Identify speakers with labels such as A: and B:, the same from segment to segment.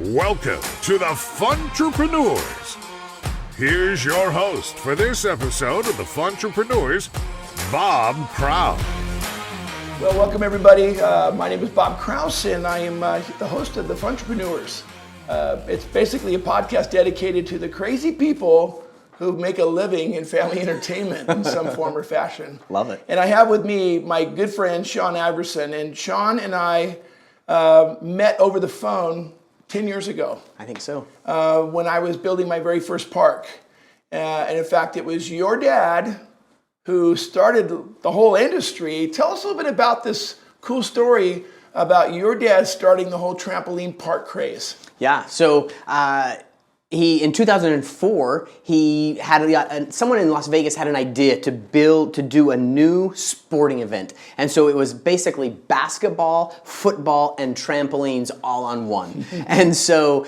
A: Welcome to the Funtrepreneurs. Here's your host for this episode of the Funtrepreneurs, Bob Kraus.
B: Well, welcome everybody. My name is Bob Kraus, and I am the host of the Funtrepreneurs. It's basically a podcast dedicated to the crazy people who make a living in family entertainment in some form or fashion.
C: Love it.
B: And I have with me my good friend, Shawn Iverson. And Shawn and I met over the phone 10 years ago.
C: I think so.
B: When I was building my very first park. And in fact, it was your dad who started the whole industry. Tell us a little bit about this cool story about your dad starting the whole trampoline park craze.
C: Yeah, so in 2004, he had someone in Las Vegas had an idea to do a new sporting event. And so it was basically basketball, football, and trampolines all on one. And so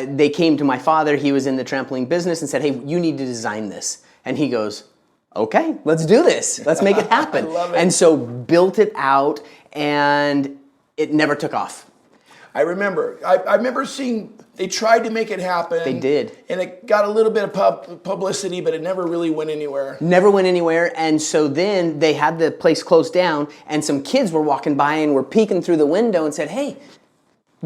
C: they came to my father, he was in the trampoline business, and said, hey, you need to design this. And he goes, okay, let's do this. Let's make it happen.
B: I love it.
C: And so built it out, and it never took off.
B: I remember. I remember seeing they tried to make it happen.
C: They did.
B: And it got a little bit of publicity, but it never really went anywhere.
C: Never went anywhere. And so then they had the place closed down, and some kids were walking by and were peeking through the window and said, hey,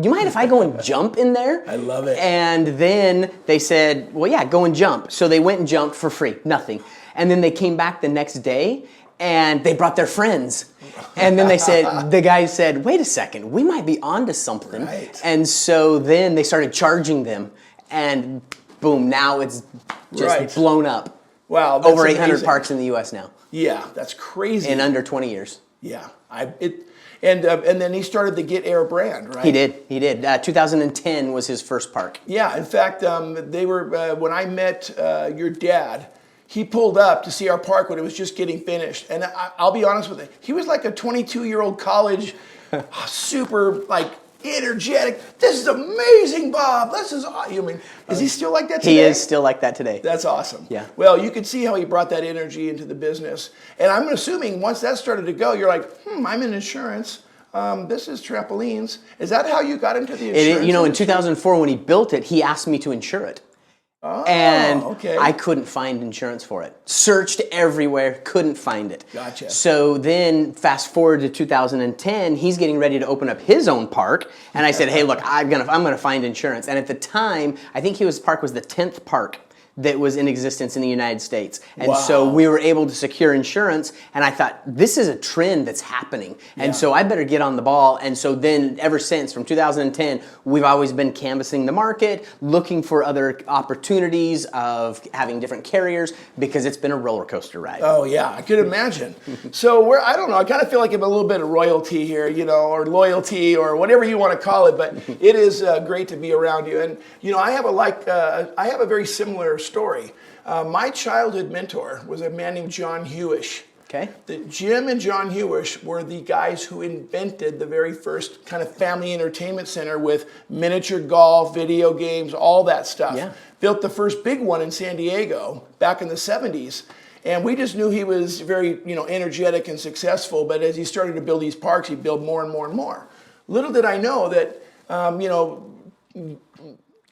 C: do you mind if I go and jump in there?
B: I love it.
C: And then they said, well, yeah, go and jump. So they went and jumped for free, nothing. And then they came back the next day, and they brought their friends. And then the guy said, wait a second, we might be onto something.
B: Right.
C: And so then they started charging them, and boom, now it's just blown up.
B: Wow. That's
C: over 800
B: amazing.
C: Parks in the U.S. now.
B: Yeah, that's crazy.
C: In under 20 years.
B: Yeah. And then he started the Get Air brand, right?
C: He did. 2010 was his first park.
B: Yeah, in fact, they were when I met your dad, he pulled up to see our park when it was just getting finished. And I'll be honest with you, he was like a 22-year-old college, super energetic. This is amazing, Bob. This is awesome. I mean, is he still like that today?
C: He is still like that today.
B: That's awesome.
C: Yeah.
B: Well, you could see how he brought that energy into the business. And I'm assuming once that started to go, you're like, I'm in insurance. This is trampolines. Is that how you got into the insurance?
C: In 2004 when he built it, he asked me to insure it.
B: Oh,
C: and
B: okay.
C: I couldn't find insurance for it. Searched everywhere, couldn't find it.
B: Gotcha.
C: So then fast forward to 2010, he's getting ready to open up his own park. And I said, hey, look, I'm gonna find insurance. And at the time, I think his park was the 10th park that was in existence in the United States. And so we were able to secure insurance, and I thought, this is a trend that's happening. And so I better get on the ball. And so then ever since, from 2010, we've always been canvassing the market, looking for other opportunities of having different carriers, because it's been a roller coaster ride.
B: Oh yeah, I could imagine. So I don't know, I kind of feel like I have a little bit of royalty here, or loyalty, or whatever you want to call it, but it is great to be around you. And I have a very similar story. My childhood mentor was a man named John Hewish.
C: Okay.
B: Jim and John Hewish were the guys who invented the very first kind of family entertainment center with miniature golf, video games, all that stuff.
C: Yeah.
B: Built the first big one in San Diego back in the 70s. And we just knew he was very, energetic and successful. But as he started to build these parks, he'd build more and more and more. Little did I know that,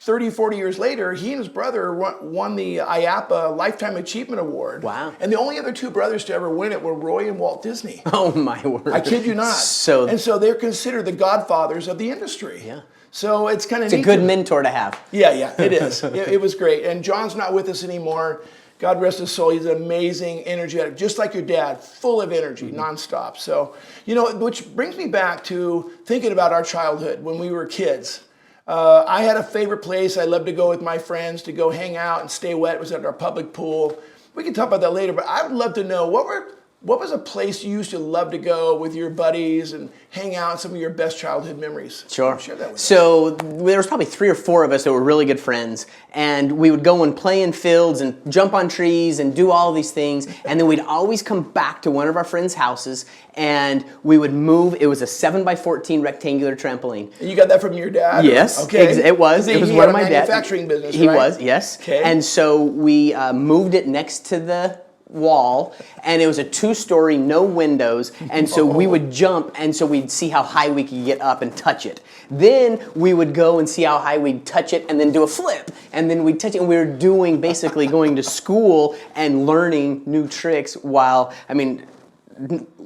B: 30, 40 years later, he and his brother won the IAATP Lifetime Achievement Award.
C: Wow.
B: And the only other two brothers to ever win it were Roy and Walt Disney.
C: Oh, my word.
B: I kid you not.
C: So
B: they're considered the godfathers of the industry.
C: Yeah.
B: So it's kind of
C: It's a good mentor to have.
B: Yeah, it is. It was great. And John's not with us anymore. God rest his soul. He's amazing, energetic, just like your dad, full of energy, nonstop. So, which brings me back to thinking about our childhood when we were kids. I had a favorite place I loved to go with my friends to go hang out and stay wet. It was at our public pool. We can talk about that later, but I would love to know what was a place you used to love to go with your buddies and hang out, some of your best childhood memories?
C: Sure.
B: Share that with us.
C: So there was probably 3 or 4 of us that were really good friends, and we would go and play in fields and jump on trees and do all these things, and then we'd always come back to one of our friends' houses, and we would move. It was a 7x14 rectangular trampoline.
B: And you got that from your dad?
C: Yes.
B: Okay.
C: It was. It was
B: He
C: one
B: had
C: of my
B: a
C: dad's.
B: manufacturing business,
C: He
B: right?
C: was, yes.
B: Okay.
C: And so we moved it next to the wall, and it was a 2-story, no windows, and so we would jump, and so we'd see how high we could get up and touch it. Then we would go and see how high we'd touch it and then do a flip, and then we'd touch it, and we were doing basically going to school and learning new tricks while, I mean,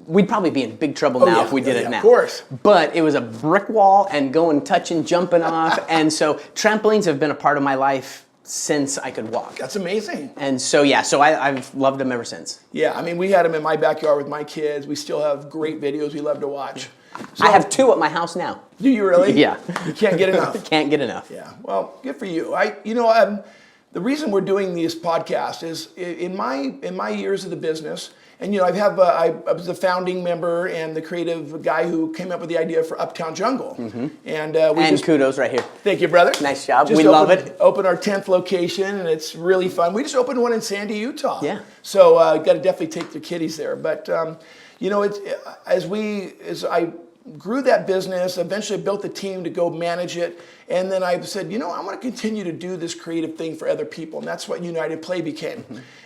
C: we'd probably be in big trouble now if we did it now.
B: Of course.
C: But it was a brick wall and going, touching, jumping off, and so trampolines have been a part of my life since I could walk.
B: That's amazing.
C: And so, yeah, so I've loved them ever since.
B: Yeah, I mean, we had them in my backyard with my kids. We still have great videos we love to watch. So,
C: I have 2 at my house now.
B: Do you really?
C: Yeah.
B: You can't get enough.
C: Can't get enough.
B: Yeah, well, good for you. The reason we're doing this podcast is in my years of the business, and I was the founding member and the creative guy who came up with the idea for Uptown Jungle. And
C: kudos right here.
B: Thank you, brother.
C: Nice job. We love it.
B: Open our 10th location, and it's really fun. We just opened one in Sandy, Utah.
C: Yeah.
B: So got to definitely take the kiddies there. But as I grew that business, eventually built the team to go manage it, and then I said, I want to continue to do this creative thing for other people, and that's what United Play became.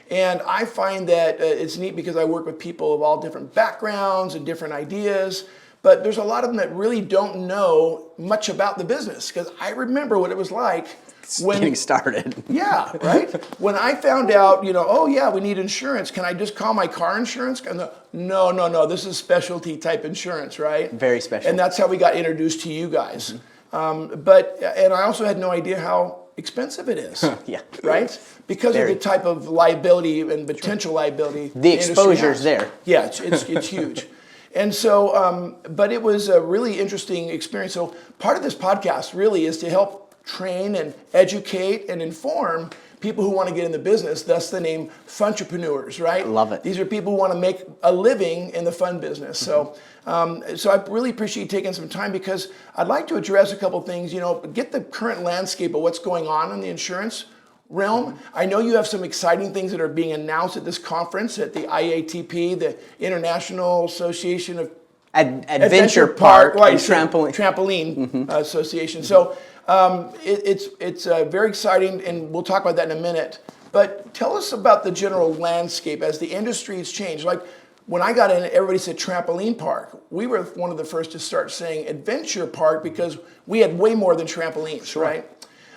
B: And I find that it's neat because I work with people of all different backgrounds and different ideas, but there's a lot of them that really don't know much about the business, because I remember what it was like when
C: getting started.
B: Yeah, right? When I found out, oh yeah, we need insurance. Can I just call my car insurance? No, this is specialty type insurance, right?
C: Very special.
B: And that's how we got introduced to you guys. And I also had no idea how expensive it is.
C: Yeah.
B: Right? Because of the type of liability and potential liability.
C: The exposure's there.
B: Yeah, it's huge. And so, but it was a really interesting experience. So part of this podcast really is to help train and educate and inform people who want to get in the business. Thus the name Funtrepreneurs, right?
C: Love it.
B: These are people who want to make a living in the fun business. So I really appreciate you taking some time, because I'd like to address a couple things, get the current landscape of what's going on in the insurance realm. I know you have some exciting things that are being announced at this conference at the IAATP, the International Association of
C: Adventure Park and
B: Trampoline Association. So it's very exciting, and we'll talk about that in a minute. But tell us about the general landscape as the industry's changed. Like when I got in, everybody said trampoline park. We were one of the first to start saying adventure park because we had way more than trampolines, right?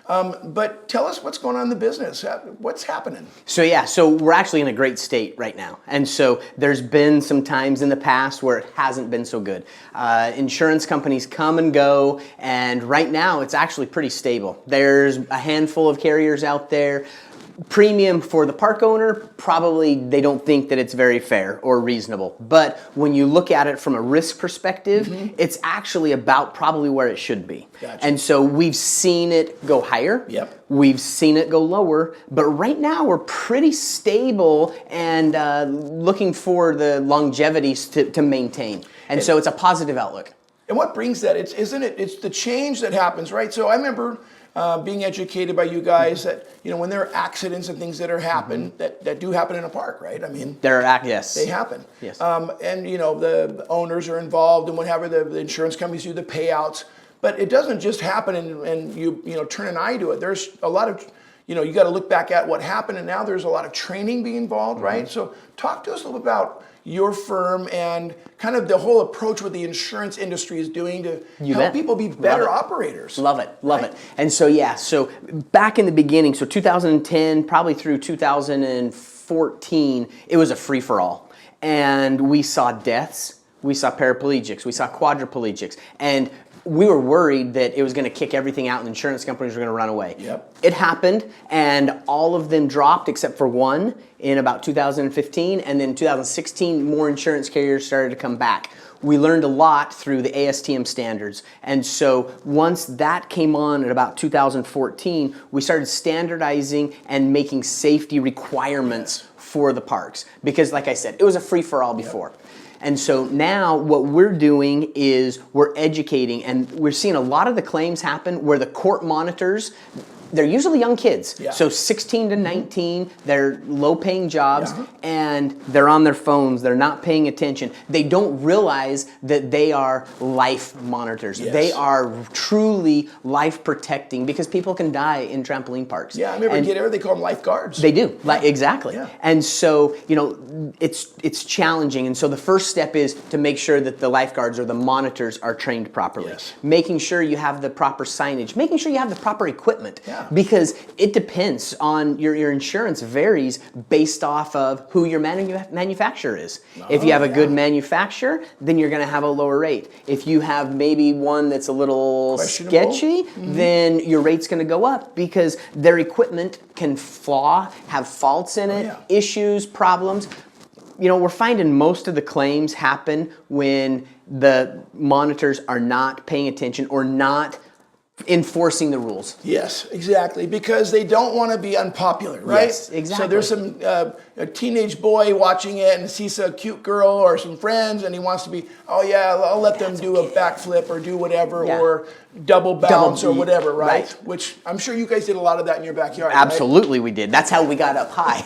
B: But tell us what's going on in the business. What's happening?
C: So we're actually in a great state right now. And so there's been some times in the past where it hasn't been so good. Insurance companies come and go, and right now it's actually pretty stable. There's a handful of carriers out there. Premium for the park owner, probably they don't think that it's very fair or reasonable. But when you look at it from a risk perspective, it's actually about probably where it should be.
B: Gotcha.
C: And so we've seen it go higher.
B: Yep.
C: We've seen it go lower. But right now we're pretty stable and looking for the longevities to maintain. And so it's a positive outlook.
B: And what brings that? It's the change that happens, right? So I remember being educated by you guys that, when there are accidents and things that are happen, that do happen in a park, right? I mean,
C: yes.
B: They happen.
C: Yes.
B: And, the owners are involved and whatever, the insurance companies do the payouts. But it doesn't just happen and you turn an eye to it. There's a lot of, you got to look back at what happened, and now there's a lot of training being involved, right? So talk to us a little about your firm and kind of the whole approach what the insurance industry is doing to help people be better operators.
C: Love it. And so back in the beginning, so 2010, probably through 2014, it was a free-for-all. And we saw deaths, we saw paraplegics, we saw quadriplegics, and we were worried that it was going to kick everything out and insurance companies were going to run away.
B: Yep.
C: It happened, and all of them dropped except for one in about 2015, and then 2016, more insurance carriers started to come back. We learned a lot through the ASTM standards, and so once that came on at about 2014, we started standardizing and making safety requirements for the parks, because like I said, it was a free-for-all before. Yep. And so now what we're doing is we're educating, and we're seeing a lot of the claims happen where the court monitors they're usually young kids.
B: Yeah.
C: So 16 to 19, they're low-paying jobs, and they're on their phones. They're not paying attention. They don't realize that they are life monitors.
B: Yes.
C: They are truly life-protecting, because people can die in trampoline parks.
B: Yeah, I remember they call them lifeguards.
C: They do, exactly.
B: Yeah.
C: And so, it's challenging. And so the first step is to make sure that the lifeguards or the monitors are trained properly.
B: Yes.
C: Making sure you have the proper signage, making sure you have the proper equipment.
B: Yeah.
C: Because it depends on your insurance varies based off of who your manufacturer is. If you have a good manufacturer, then you're going to have a lower rate. If you have maybe one that's a little sketchy, then your rate's going to go up, because their equipment can have faults in it, issues, problems. We're finding most of the claims happen when the monitors are not paying attention or not enforcing the rules.
B: Yes, exactly, because they don't want to be unpopular, right?
C: Yes, exactly.
B: So there's some a teenage boy watching it and sees a cute girl or some friends, and he wants to be, oh yeah, I'll let them do a backflip or do whatever, or double bounce or whatever, right? Which I'm sure you guys did a lot of that in your backyard.
C: Absolutely, we did. That's how we got up high.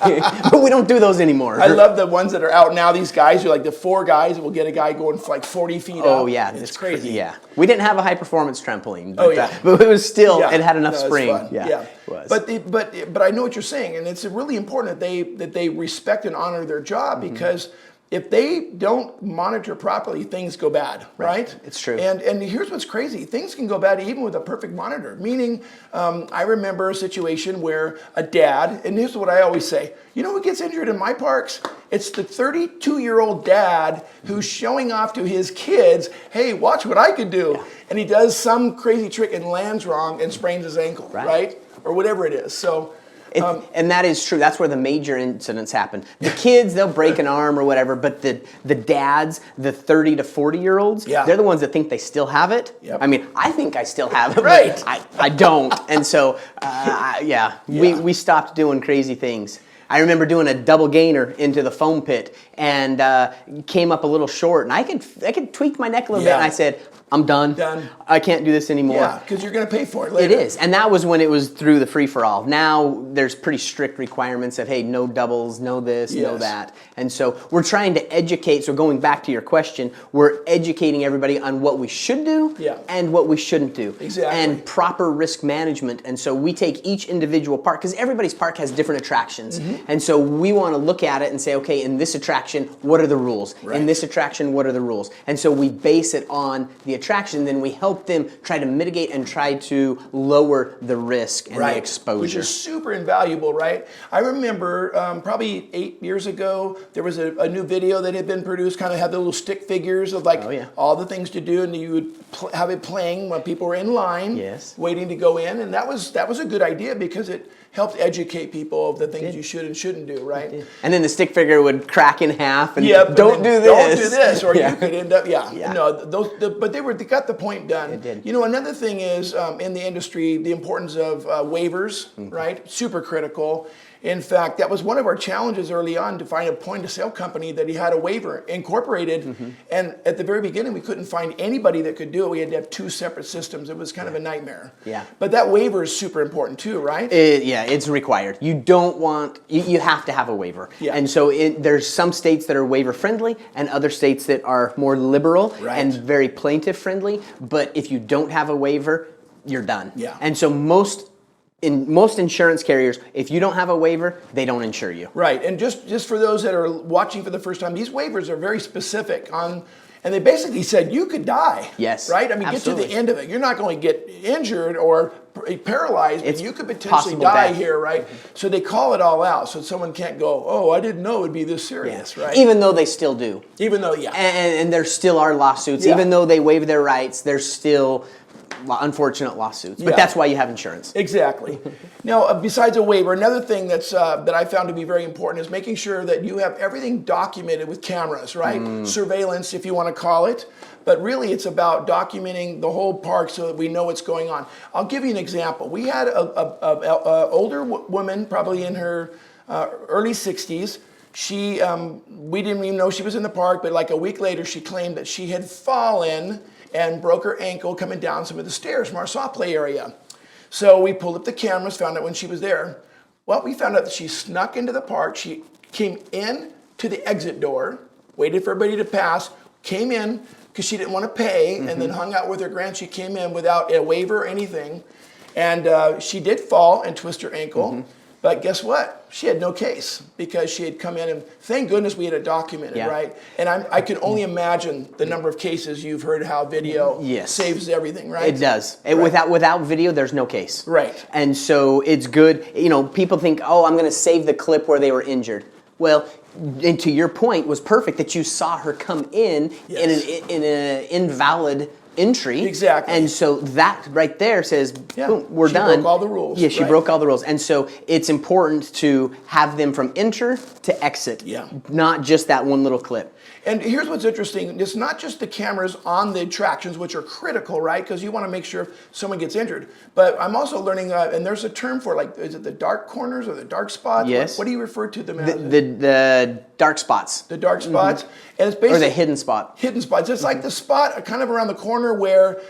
C: But we don't do those anymore.
B: I love the ones that are out now. These guys are like the 4 guys that will get a guy going for like 40 feet up.
C: Oh yeah,
B: it's crazy.
C: Yeah, we didn't have a high performance trampoline, but, but it was still, it had enough spring.
B: Yeah,
C: it was.
B: But I know what you're saying, and it's really important that they respect and honor their job, because if they don't monitor properly, things go bad, right?
C: It's true.
B: And here's what's crazy. Things can go bad even with a perfect monitor. Meaning, I remember a situation where a dad, and here's what I always say, you know who gets injured in my parks? It's the 32-year-old dad who's showing off to his kids, hey, watch what I can do. Yeah. And he does some crazy trick and lands wrong and sprains his ankle, right? Or whatever it is. So.
C: And that is true. That's where the major incidents happen. The kids, they'll break an arm or whatever, but the dads, the 30 to 40-year-olds, they're the ones that think they still have it.
B: Yep.
C: I mean, I think I still have it,
B: right.
C: but I don't. And so, we stopped doing crazy things. I remember doing a double gainer into the foam pit and came up a little short, and I could tweak my neck a little bit, and I said, I'm done. I can't do this anymore.
B: Yeah, because you're going to pay for it later.
C: It is. And that was when it was through the free-for-all. Now there's pretty strict requirements of, hey, no doubles, no this, no that. And so we're trying to educate. So going back to your question, we're educating everybody on what we should do and what we shouldn't do.
B: Exactly.
C: And proper risk management. And so we take each individual park, because everybody's park has different attractions. And so we want to look at it and say, okay, in this attraction, what are the rules? Right. In this attraction, what are the rules? And so we base it on the attraction, then we help them try to mitigate and try to lower the risk and the exposure.
B: Which is super invaluable, right? I remember probably 8 years ago, there was a new video that had been produced, kind of had the little stick figures of all the things to do, and you would have it playing when people were in line, waiting to go in, and that was a good idea, because it helped educate people of the things you should and shouldn't do, right?
C: And then the stick figure would crack in half, and
B: don't do this, or you could end up, but they got the point done.
C: It did.
B: Another thing is in the industry, the importance of waivers, right? Super critical. In fact, that was one of our challenges early on, to find a point-of-sale company that he had a waiver incorporated. And at the very beginning, we couldn't find anybody that could do it. We had to have 2 separate systems. It was kind of a nightmare.
C: Yeah.
B: But that waiver is super important too, right?
C: It's required. You don't want, you have to have a waiver. Yeah. And so there's some states that are waiver-friendly and other states that are more liberal and very plaintiff-friendly. But if you don't have a waiver, you're done. Yeah. And so most insurance carriers, if you don't have a waiver, they don't insure you.
B: Right, and just for those that are watching for the first time, these waivers are very specific on, and they basically said you could die.
C: Yes,
B: right? I mean,
C: absolutely.
B: Get to the end of it. You're not going to get injured or paralyzed, but you could potentially die here, right? So they call it all out, so someone can't go, oh, I didn't know it would be this serious, right?
C: Even though they still do.
B: Even though,
C: And there still are lawsuits. Even though they waive their rights, there's still unfortunate lawsuits, but that's why you have insurance.
B: Exactly. Now, besides a waiver, another thing that's that I found to be very important is making sure that you have everything documented with cameras, right? Surveillance, if you want to call it. But really, it's about documenting the whole park so that we know what's going on. I'll give you an example. We had a older woman, probably in her early 60s. She, we didn't even know she was in the park, but like a week later, she claimed that she had fallen and broke her ankle coming down some of the stairs from our soft play area. So we pulled up the cameras, found out when she was there. Well, we found out that she snuck into the park. She came in to the exit door, waited for everybody to pass, came in because she didn't want to pay, and then hung out with her grand. She came in without a waiver or anything. And she did fall and twist her ankle. But guess what? She had no case because she had come in, and thank goodness we had it documented, right? And I can only imagine the number of cases you've heard how video saves everything, right?
C: It does. Without video, there's no case.
B: Right.
C: And so it's good. You know, people think, oh, I'm going to save the clip where they were injured. Well, and to your point, was perfect that you saw her come in in an invalid entry.
B: Exactly.
C: And so that right there says, boom, we're done.
B: She broke all the rules.
C: Yeah, she broke all the rules. And so it's important to have them from enter to exit. Not just that one little clip.
B: And here's what's interesting. It's not just the cameras on the attractions, which are critical, right? Because you want to make sure someone gets injured. But I'm also learning, and there's a term for, like, is it the dark corners or the dark spots?
C: Yes.
B: What do you refer to them as?
C: The dark spots.
B: The dark spots. And it's basically...
C: Or the hidden spot.
B: Hidden spots. It's like the spot kind of around the corner where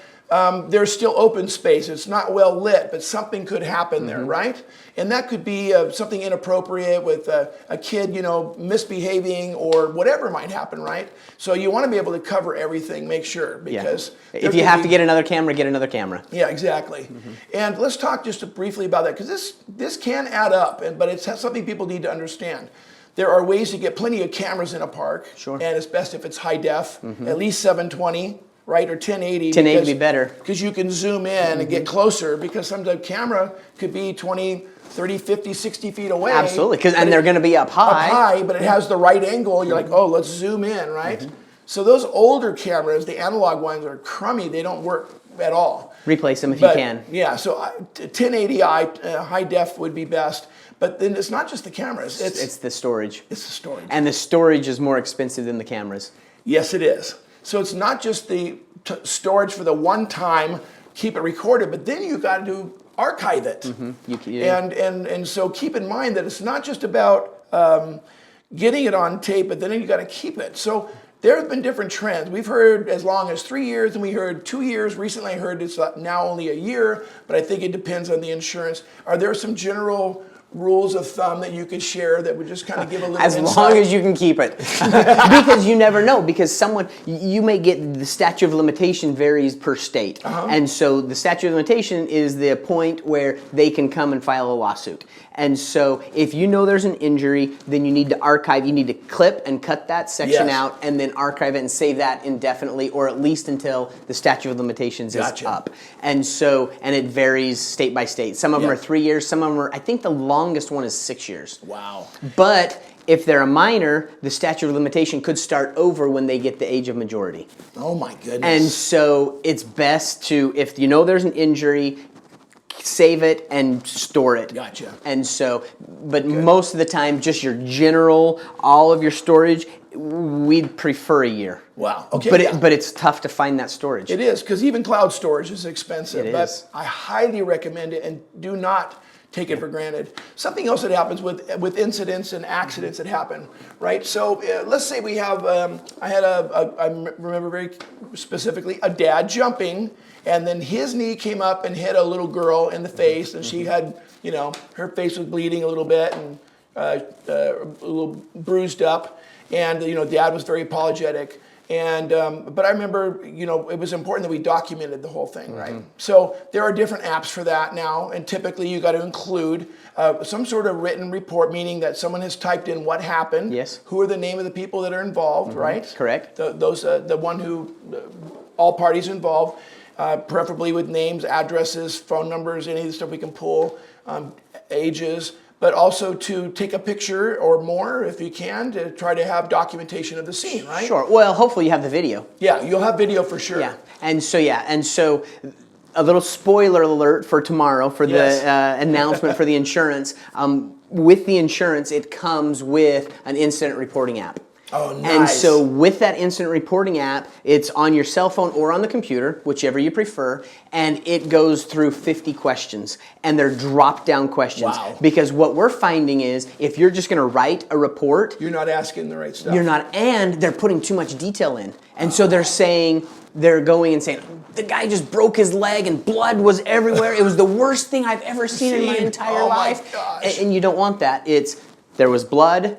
B: there's still open space. It's not well lit, but something could happen there, right? And that could be something inappropriate with a kid, you know, misbehaving or whatever might happen, right? So you want to be able to cover everything, make sure, because...
C: If you have to get another camera, get another camera.
B: Yeah, exactly. And let's talk just briefly about that, because this can add up, but it's something people need to understand. There are ways to get plenty of cameras in a park, and it's best if it's high def, at least 720. Right, or 1080.
C: 1080 would be better.
B: Because you can zoom in and get closer, because sometimes the camera could be 20, 30, 50, 60 feet away.
C: Absolutely, and they're going to be up high.
B: Up high, but it has the right angle. You're like, oh, let's zoom in, right? So those older cameras, the analog ones, are crummy. They don't work at all.
C: Replace them if you can.
B: Yeah, so 1080i high def would be best. But then it's not just the cameras.
C: It's the storage.
B: It's the storage.
C: And the storage is more expensive than the cameras.
B: Yes, it is. So it's not just the storage for the one time, keep it recorded, but then you got to archive it. And so keep in mind that it's not just about getting it on tape, but then you got to keep it. So there have been different trends. We've heard as long as 3 years, and we heard 2 years. Recently I heard it's now only a year, but I think it depends on the insurance. Are there some general rules of thumb that you could share that would just kind of give a little insight?
C: As long as you can keep it. Because you never know, because you may get the statute of limitation varies per state. And so the statute of limitation is the point where they can come and file a lawsuit. And so if you know there's an injury, then you need to archive, you need to clip and cut that section out and then archive it and save that indefinitely, or at least until the statute of limitations is up. And so, and it varies state by state. Some of them are 3 years, some of them are, I think the longest one is 6 years.
B: Wow.
C: But if they're a minor, the statute of limitation could start over when they get the age of majority.
B: Oh my goodness.
C: And so it's best to, if you know there's an injury, save it and store it.
B: Gotcha.
C: And so, but most of the time, just your general, all of your storage, we'd prefer a year.
B: Wow. Okay.
C: But it's tough to find that storage.
B: It is, because even cloud storage is expensive.
C: It is.
B: But I highly recommend it, and do not take it for granted. Something else that happens with incidents and accidents that happen, right? So let's say we have, I remember very specifically, a dad jumping, and then his knee came up and hit a little girl in the face, and she had, you know, her face was bleeding a little bit and a little bruised up, and, you know, dad was very apologetic. And but I remember, you know, it was important that we documented the whole thing, right? So there are different apps for that now, and typically you got to include some sort of written report, meaning that someone has typed in what happened, who are the name of the people that are involved, right?
C: Correct.
B: The one who, all parties involved, preferably with names, addresses, phone numbers, any of the stuff we can pull, ages. But also to take a picture or more, if you can, to try to have documentation of the scene, right?
C: Sure. Well, hopefully you have the video.
B: Yeah, you'll have video for sure.
C: Yeah. And so a little spoiler alert for tomorrow for the announcement for the insurance. With the insurance, it comes with an incident reporting app.
B: Oh, nice.
C: And so with that incident reporting app, it's on your cell phone or on the computer, whichever you prefer, and it goes through 50 questions, and they're drop-down questions.
B: Wow.
C: Because what we're finding is, if you're just going to write a report,
B: you're not asking the right stuff.
C: you're not, and they're putting too much detail in. And so they're saying, they're going and saying, the guy just broke his leg and blood was everywhere. It was the worst thing I've ever seen in my entire life.
B: Gosh.
C: And you don't want that. There was blood,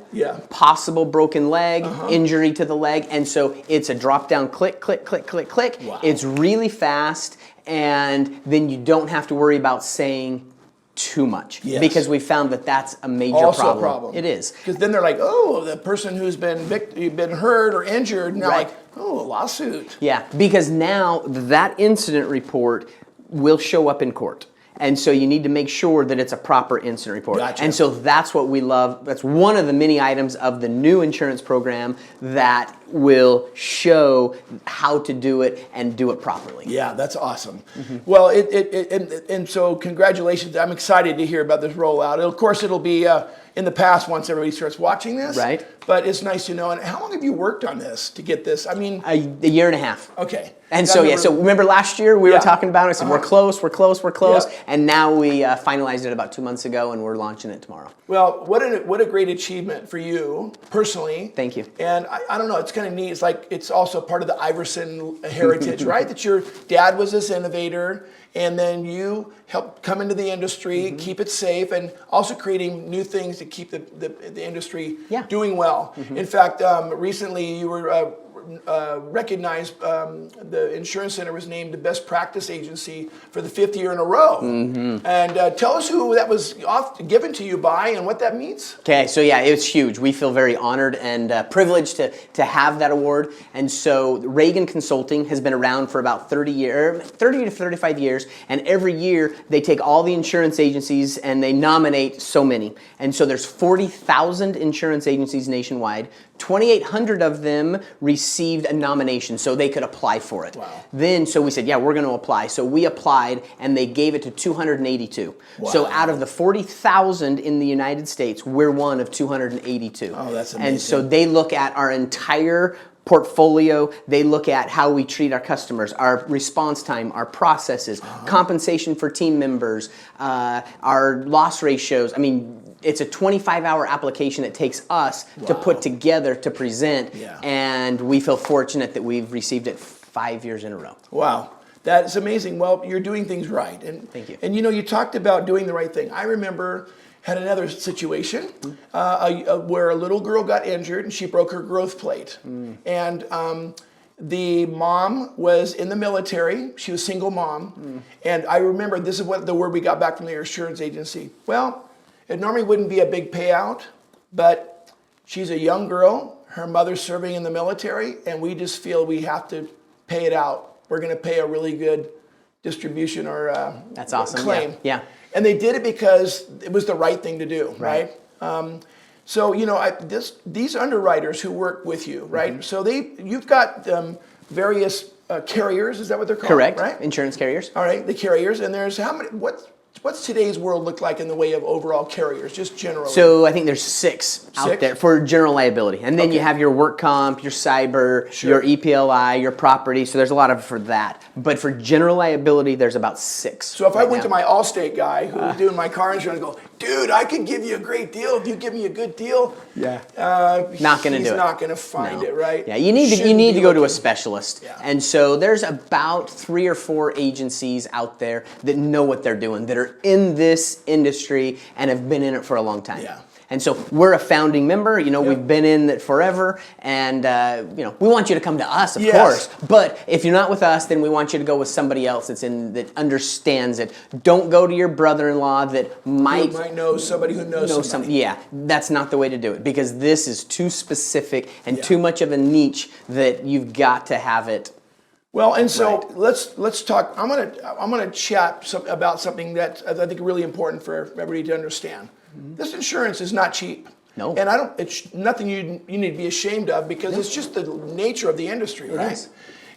C: possible broken leg, injury to the leg, and so it's a drop down click, click, click, click, click.
B: Wow.
C: It's really fast, and then you don't have to worry about saying too much because we found that that's a major problem. It is.
B: Because then they're like, oh, the person who's been hurt or injured, now like, oh, a lawsuit.
C: Yeah, because now that incident report will show up in court. And so you need to make sure that it's a proper incident report.
B: Gotcha.
C: And so that's what we love. That's one of the many items of the new insurance program that will show how to do it and do it properly.
B: Yeah, that's awesome. Well, and so congratulations. I'm excited to hear about this rollout. Of course, it'll be in the past once everybody starts watching this.
C: Right.
B: But it's nice to know. And how long have you worked on this to get this? I mean,
C: a year and a half.
B: Okay.
C: And so remember last year we were talking about it. I said we're close, and now we finalized it about 2 months ago, and we're launching it tomorrow.
B: Well, what a great achievement for you personally.
C: Thank you.
B: And I don't know, it's kind of neat. It's like it's also part of the Iverson heritage, right? That your dad was this innovator, and then you helped come into the industry, keep it safe, and also creating new things to keep the industry doing well. In fact, recently you were recognized, the Insurance Center was named the best practice agency for the 5th year in a row. And tell us who that was given to you by and what that means.
C: Okay, so yeah, it's huge. We feel very honored and privileged to have that award. And so Reagan Consulting has been around for about 30 to 35 years, and every year they take all the insurance agencies and they nominate so many. And so there's 40,000 insurance agencies nationwide. 2,800 of them received a nomination so they could apply for it.
B: Wow.
C: Then, so we said, yeah, we're going to apply. So we applied, and they gave it to 282.
B: Wow.
C: So out of the 40,000 in the United States, we're one of 282.
B: Oh, that's amazing.
C: And so they look at our entire portfolio. They look at how we treat our customers, our response time, our processes, compensation for team members, our loss ratios. I mean, it's a 25-hour application it takes us to put together to present, and we feel fortunate that we've received it 5 years in a row.
B: Wow. That is amazing. Well, you're doing things right. And,
C: Thank you.
B: And you talked about doing the right thing. I remember had another situation where a little girl got injured and she broke her growth plate. And the mom was in the military. She was a single mom. And I remember this is what the word we got back from the insurance agency. Well, it normally wouldn't be a big payout, but she's a young girl. Her mother's serving in the military, and we just feel we have to pay it out. We're going to pay a really good distribution or
C: That's awesome.
B: claim.
C: Yeah.
B: And they did it because it was the right thing to do, right? So these underwriters who work with you, right? So you've got various carriers. Is that what they're called?
C: Correct.
B: Right.
C: Insurance carriers.
B: All right. The carriers, and there's how many? What's today's world look like in the way of overall carriers, just generally?
C: So I think there's six out there for general liability. And then you have your work comp, your cyber, your EPLI, your property. So there's a lot of for that. But for general liability, there's about 6.
B: So if I went to my Allstate guy who was doing my car insurance and go, dude, I could give you a great deal if you give me a good deal.
C: Not going to do it.
B: He's not going to find it, right?
C: Yeah, you need to go to a specialist. Yeah. And so there's about 3 or 4 agencies out there that know what they're doing, that are in this industry and have been in it for a long time.
B: Yeah.
C: And so we're a founding member. We've been in it forever, and we want you to come to us, of course. But if you're not with us, then we want you to go with somebody else that understands it. Don't go to your brother-in-law that might
B: know somebody who knows somebody.
C: Yeah, that's not the way to do it, because this is too specific and too much of a niche that you've got to have it.
B: Well, and so let's talk. I'm gonna chat about something that I think is really important for everybody to understand. This insurance is not cheap.
C: No.
B: And it's nothing you need to be ashamed of, because it's just the nature of the industry, right?
C: Is.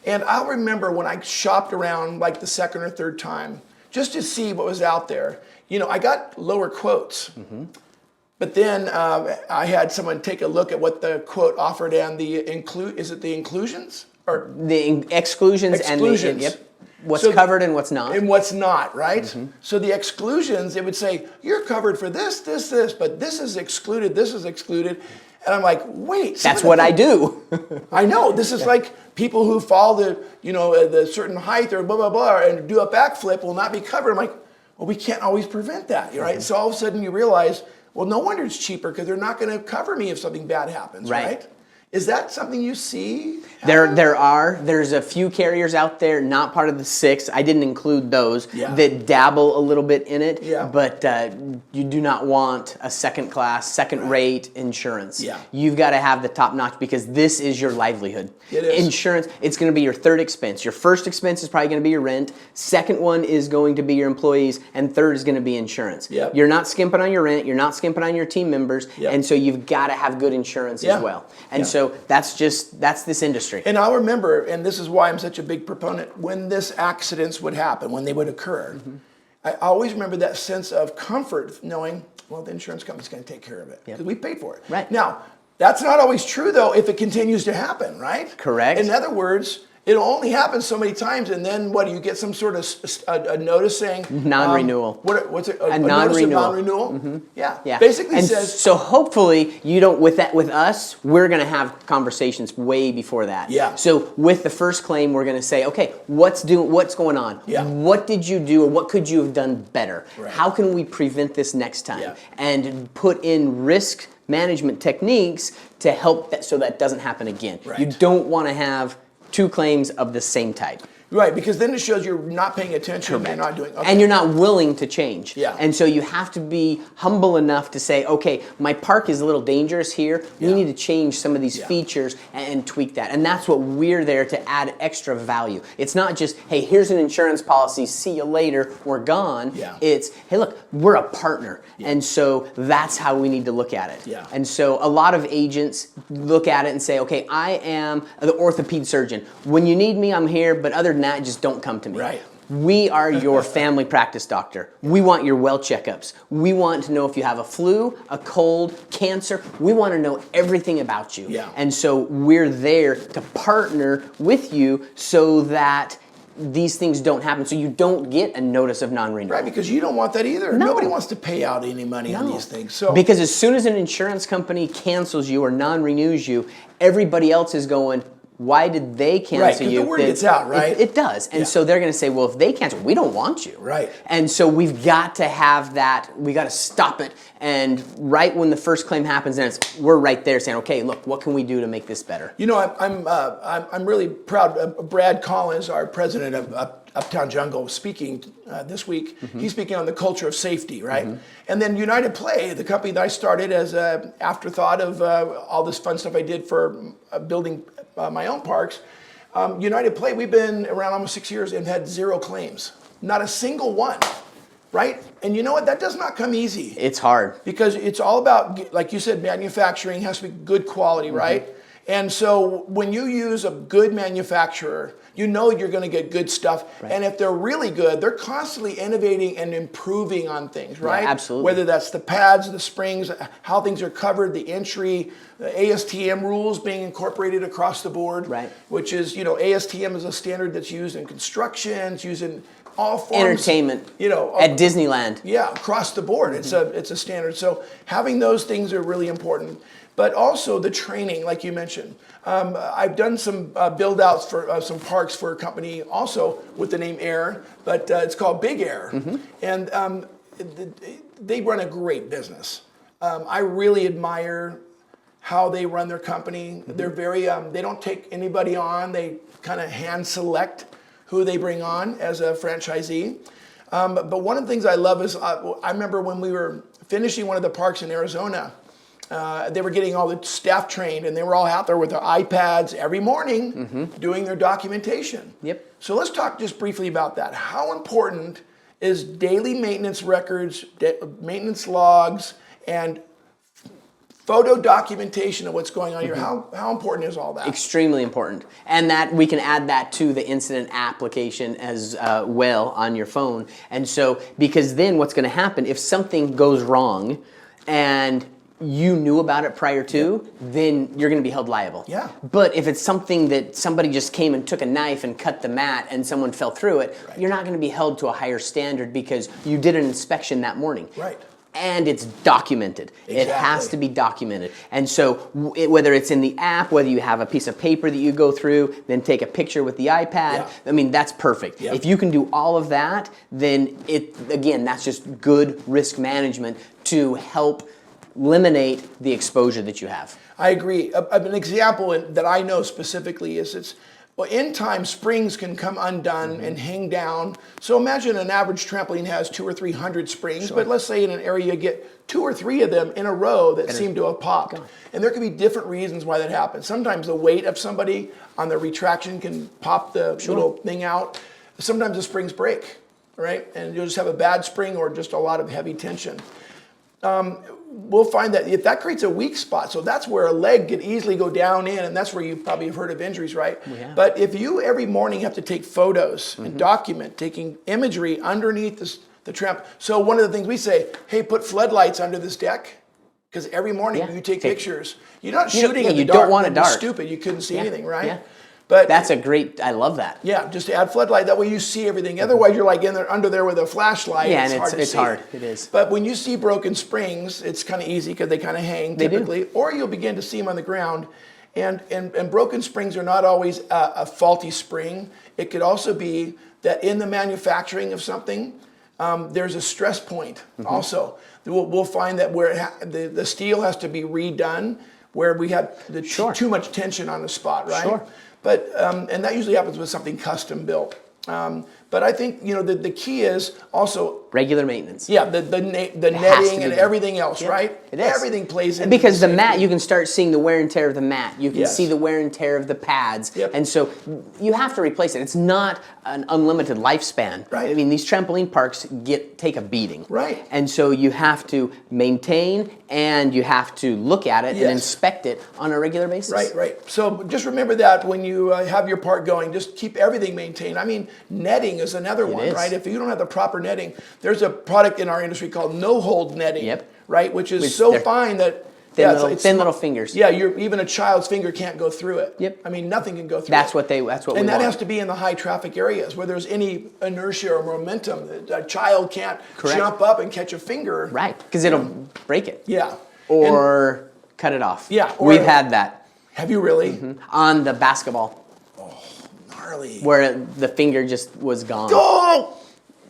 B: And I'll remember when I shopped around like the second or third time just to see what was out there. I got lower quotes. But then I had someone take a look at what the quote offered and the inclusions? Or
C: the exclusions and what's covered and what's not.
B: And what's not, right? So the exclusions, it would say, you're covered for this, but this is excluded, this is excluded. And I'm like, wait.
C: That's what I do.
B: I know. This is like people who fall the certain height or blah, blah, blah, and do a backflip will not be covered. I'm like, well, we can't always prevent that, right? So all of a sudden you realize, well, no wonder it's cheaper because they're not going to cover me if something bad happens, right? Is that something you see?
C: There's a few carriers out there, not part of the 6. I didn't include those that dabble a little bit in it. Yeah. But you do not want a second class, second rate insurance. Yeah. You've got to have the top notch because this is your livelihood.
B: It is.
C: Insurance, it's going to be your third expense. Your first expense is probably going to be your rent. Second one is going to be your employees, and third is going to be insurance. Yep. You're not skimping on your rent. You're not skimping on your team members, and so you've got to have good insurance as well. And so that's this industry.
B: And I'll remember, and this is why I'm such a big proponent, when this accidents would happen, when they would occur, I always remember that sense of comfort knowing, well, the insurance company's going to take care of it because we paid for it.
C: Right.
B: Now, that's not always true, though, if it continues to happen, right?
C: Correct.
B: In other words, it'll only happen so many times, and then what, do you get some sort of a notice saying?
C: Non-renewal.
B: What's it?
C: A
B: notice of
C: non-renewal.
B: non-renewal? Yeah. Basically
C: and
B: says.
C: So hopefully you don't, with us, we're going to have conversations way before that.
B: Yeah.
C: So with the first claim, we're going to say, okay, what's going on?
B: Yeah.
C: What did you do or what could you have done better?
B: Right.
C: How can we prevent this next time?
B: Yeah.
C: And put in risk management techniques to help that so that doesn't happen again.
B: Right.
C: You don't want to have 2 claims of the same type.
B: Right, because then it shows you're not paying attention. You're not doing. Okay.
C: And you're not willing to change.
B: Yeah.
C: And so you have to be humble enough to say, okay, my park is a little dangerous here. We need to change some of these features and tweak that. And that's what we're there to add extra value. It's not just, hey, here's an insurance policy, see you later, we're gone. Yeah. It's, hey, look, we're a partner. Yeah. And so that's how we need to look at it. Yeah. And so a lot of agents look at it and say, okay, I am the orthopedic surgeon. When you need me, I'm here, but other than that, just don't come to me.
B: Right.
C: We are your family practice doctor. We want your well checkups. We want to know if you have a flu, a cold, cancer. We want to know everything about you. Yeah. And so we're there to partner with you so that these things don't happen, so you don't get a notice of non-renewal.
B: Right, because you don't want that either.
C: No.
B: Nobody wants to pay out any money on these things. So
C: because as soon as an insurance company cancels you or non-renews you, everybody else is going, why did they cancel you?
B: Right, because the word gets out, right?
C: It does. And so they're going to say, well, if they cancel, we don't want you.
B: Right.
C: And so we've got to have that, we got to stop it. And right when the first claim happens, then we're right there saying, okay, look, what can we do to make this better?
B: You know, I'm really proud. Brad Collins, our president of Uptown Jungle, speaking this week. He's speaking on the culture of safety, right? And then United Play, the company that I started as an afterthought of all this fun stuff I did for building my own parks. United Play, we've been around almost 6 years and had 0 claims. Not a single one, right? And you know what? That does not come easy.
C: It's hard.
B: Because it's all about, like you said, manufacturing has to be good quality, right? And so when you use a good manufacturer, you know you're going to get good stuff. Right. And if they're really good, they're constantly innovating and improving on things, right?
C: Yeah, absolutely.
B: Whether that's the pads, the springs, how things are covered, the entry, the ASTM rules being incorporated across the board. Right. Which is, you know, ASTM is a standard that's used in construction, it's used in all forms.
C: Entertainment.
B: You know.
C: At Disneyland.
B: Yeah, across the board. It's a standard. So having those things are really important. But also the training, like you mentioned. I've done some build outs for some parks for a company also with the name Air, but it's called Big Air. And they run a great business. I really admire how they run their company. They're very, they don't take anybody on. They kind of hand select who they bring on as a franchisee. But one of the things I love is, I remember when we were finishing one of the parks in Arizona, they were getting all the staff trained, and they were all out there with their iPads every morning doing their documentation. Yep. So let's talk just briefly about that. How important is daily maintenance records, maintenance logs, and photo documentation of what's going on here? How important is all that?
C: Extremely important. And that we can add that to the incident application as well on your phone. And so, because then what's going to happen, if something goes wrong and you knew about it prior to, then you're going to be held liable. Yeah. But if it's something that somebody just came and took a knife and cut the mat and someone fell through it, you're not going to be held to a higher standard because you did an inspection that morning. Right. and it's documented. It has to be documented. And so whether it's in the app, whether you have a piece of paper that you go through, then take a picture with the iPad, I mean, that's perfect. If you can do all of that, then again, that's just good risk management to help eliminate the exposure that you have.
B: I agree. An example that I know specifically is in time springs can come undone and hang down. So imagine an average trampoline has 200 or 300 springs, but let's say in an area you get 2 or 3 of them in a row that seem to have popped. And there can be different reasons why that happens. Sometimes the weight of somebody on the retraction can pop the little thing out. Sometimes the springs break, right? And you'll just have a bad spring or just a lot of heavy tension. We'll find that if that creates a weak spot, so that's where a leg could easily go down in, and that's where you probably have heard of injuries, right? But if you every morning have to take photos and document, taking imagery underneath the tramp. So one of the things we say, hey, put floodlights under this deck, because every morning you take pictures. You're not shooting in the dark.
C: You don't want it dark.
B: Stupid, you couldn't see anything, right?
C: Yeah.
B: But
C: that's I love that.
B: Yeah, just add floodlight. That way you see everything. Otherwise, you're like under there with a flashlight.
C: Yeah,
B: it's
C: and
B: hard to see.
C: It's hard. It is.
B: But when you see broken springs, it's kind of easy because they kind of hang typically. Or you'll begin to see them on the ground. And broken springs are not always a faulty spring. It could also be that in the manufacturing of something, there's a stress point also. We'll find that where the steel has to be redone, where we have too much tension on the spot, right? Sure. But and that usually happens with something custom built. But I think the key is also
C: regular maintenance.
B: Yeah, the netting and everything else, right?
C: It is.
B: Everything plays in.
C: Because the mat, you can start seeing the wear and tear of the mat. You can see the wear and tear of the pads. And so you have to replace it. It's not an unlimited lifespan.
B: Right.
C: I mean, these trampoline parks take a beating.
B: Right.
C: And so you have to maintain and you have to look at it and inspect it on a regular basis.
B: Right. So just remember that when you have your park going, just keep everything maintained. I mean, netting is another one, right? If you don't have the proper netting, there's a product in our industry called no-hold netting, right? Which is so fine that
C: thin little fingers.
B: Yeah, even a child's finger can't go through it.
C: Yep.
B: I mean, nothing can go through
C: That's
B: it.
C: what we want.
B: And that has to be in the high traffic areas where there's any inertia or momentum. A child can't jump up and catch a finger.
C: Right, because it'll break it.
B: Yeah.
C: Or cut it off.
B: Yeah.
C: We've had that.
B: Have you really?
C: On the basketball.
B: Oh, gnarly.
C: Where the finger just was gone.
B: Oh!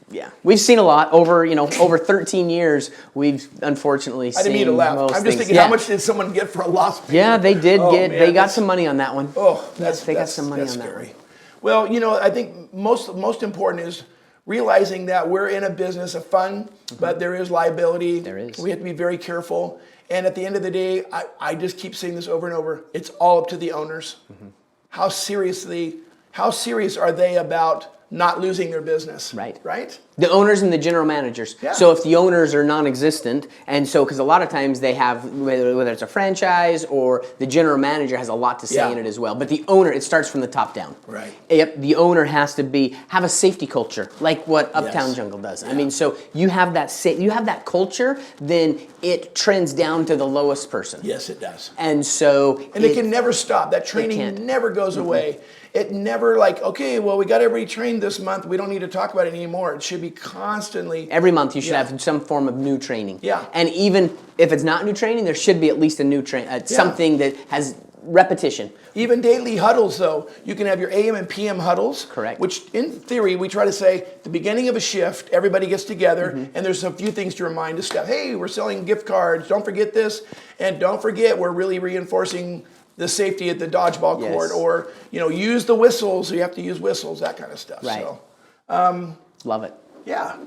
C: Yeah, we've seen a lot over 13 years. We've unfortunately seen.
B: I didn't mean to laugh.
C: Most
B: I'm just
C: things.
B: thinking, how much did someone get for a lost finger?
C: Yeah, they did they got some money on that one.
B: Oh,
C: they got some money on
B: scary.
C: that one.
B: Well, I think most important is realizing that we're in a business of fun, but there is liability.
C: There is.
B: We have to be very careful. And at the end of the day, I just keep saying this over and over. It's all up to the owners. How serious are they about not losing their business? Right?
C: The owners and the general managers.
B: Yeah.
C: So if the owners are non-existent, and so because a lot of times they have, whether it's a franchise or the general manager has a lot to say in it as well. But the owner, it starts from the top down.
B: Right.
C: Yep. The owner has to have a safety culture, like what Uptown Jungle does. I mean, so you have that culture, then it trends down to the lowest person.
B: Yes, it does.
C: And so
B: it can never stop. That training never goes away. It never okay, well, we got everybody trained this month. We don't need to talk about it anymore. It should be constantly.
C: Every month you should have some form of new training.
B: Yeah.
C: And even if it's not new training, there should be at least a new something that has repetition.
B: Even daily huddles, though. You can have your AM and PM huddles.
C: Correct.
B: Which, in theory, we try to say, at the beginning of a shift, everybody gets together, and there's a few things to remind us. Hey, we're selling gift cards. Don't forget this. And don't forget, we're really reinforcing the safety at the dodgeball court, or use the whistles. So you have to use whistles, that kind of stuff.
C: Right.
B: So,
C: love it.
B: Yeah.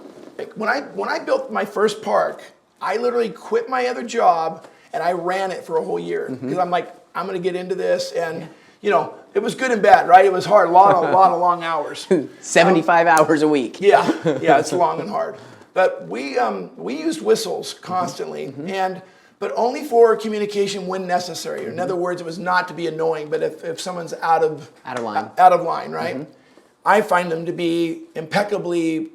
B: When I built my first park, I literally quit my other job and I ran it for a whole year because I'm like, I'm going to get into this, and it was good and bad, right? It was hard, a lot of long hours.
C: 75 hours a week.
B: Yeah, it's long and hard. But we used whistles constantly, but only for communication when necessary. In other words, it was not to be annoying, but if someone's out of line, right? I find them to be impeccably.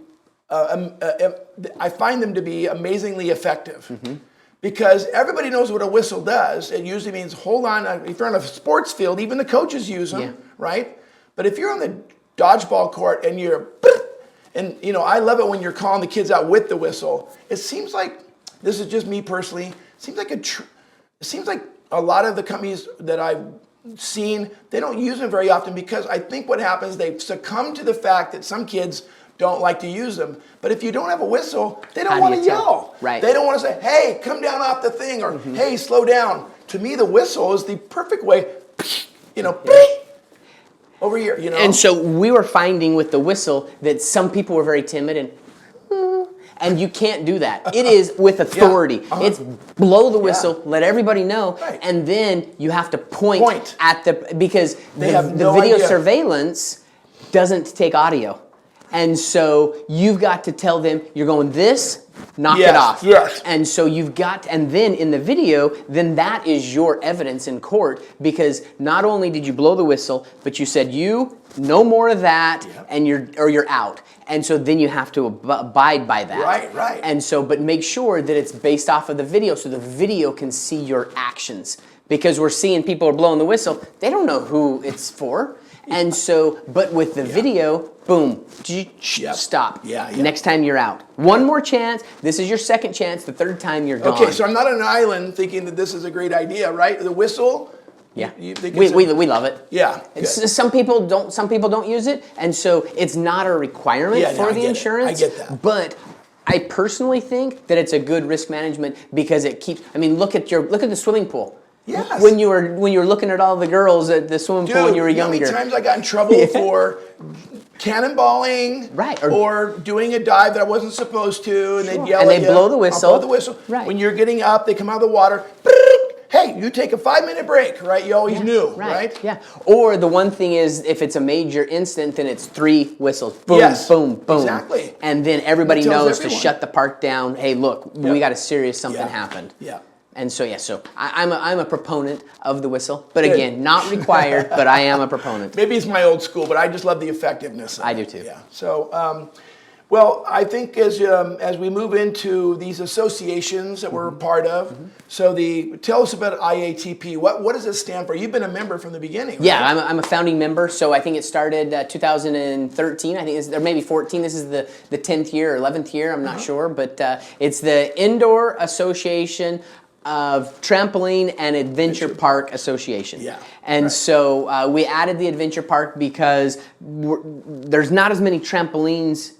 B: I find them to be amazingly effective. Because everybody knows what a whistle does. It usually means, hold on, if you're on a sports field, even the coaches use them, right? But if you're on the dodgeball court and you're, and I love it when you're calling the kids out with the whistle. It seems like this is just me personally, it seems like a lot of the companies that I've seen, they don't use them very often because I think what happens, they succumb to the fact that some kids don't like to use them. But if you don't have a whistle, they don't want to yell.
C: Right.
B: They don't want to say, hey, come down off the thing, or hey, slow down. To me, the whistle is the perfect way, over here,
C: And so we were finding with the whistle that some people were very timid and you can't do that. It is with authority. It's blow the whistle, let everybody know, and then you have to point at because the video surveillance doesn't take audio. And so you've got to tell them, you're going this, knock it off.
B: Yes.
C: And so and then in the video, then that is your evidence in court, because not only did you blow the whistle, but you said no more of that, and you're out. And so then you have to abide by that.
B: Right.
C: And so, but make sure that it's based off of the video, so the video can see your actions. Because we're seeing people are blowing the whistle, they don't know who it's for. And so, but with the video, boom, stop. Next time you're out. One more chance. This is your second chance. The third time you're gone.
B: Okay, so I'm not on an island thinking that this is a great idea, right? The whistle.
C: Yeah,
B: you think
C: we love it.
B: Yeah,
C: some people don't use it, and so it's not a requirement for the insurance.
B: I get that.
C: But I personally think that it's a good risk management because it keeps. I mean, look at the swimming pool.
B: Yes.
C: When you were looking at all the girls at the swimming pool when you were younger.
B: How many times I got in trouble for cannonballing, or doing a dive that I wasn't supposed to, and they'd yell
C: and
B: at you.
C: They blow the whistle.
B: I'll blow the whistle.
C: Right.
B: When you're getting up, they come out of the water. Hey, you take a 5-minute break, right? You always knew, right?
C: Yeah. Or the one thing is, if it's a major incident, then it's 3 whistles. Boom, boom, boom.
B: Exactly.
C: And then everybody knows to shut the park down. Hey, look, we got a serious something happened.
B: Yeah.
C: And so so I'm a proponent of the whistle, but again, not required. But I am a proponent.
B: Maybe it's my old school, but I just love the effectiveness.
C: I do too.
B: Yeah. So, well, I think as we move into these associations that we're a part of, so tell us about IAATP. What does it stand for? You've been a member from the beginning, right?
C: Yeah, I'm a founding member. So I think it started 2013. I think or maybe 14. This is the 10th year or 11th year. I'm not sure, but it's the Indoor Association of Trampoline and Adventure Park Association.
B: Yeah.
C: And so we added the Adventure Park because there's not as many trampolines,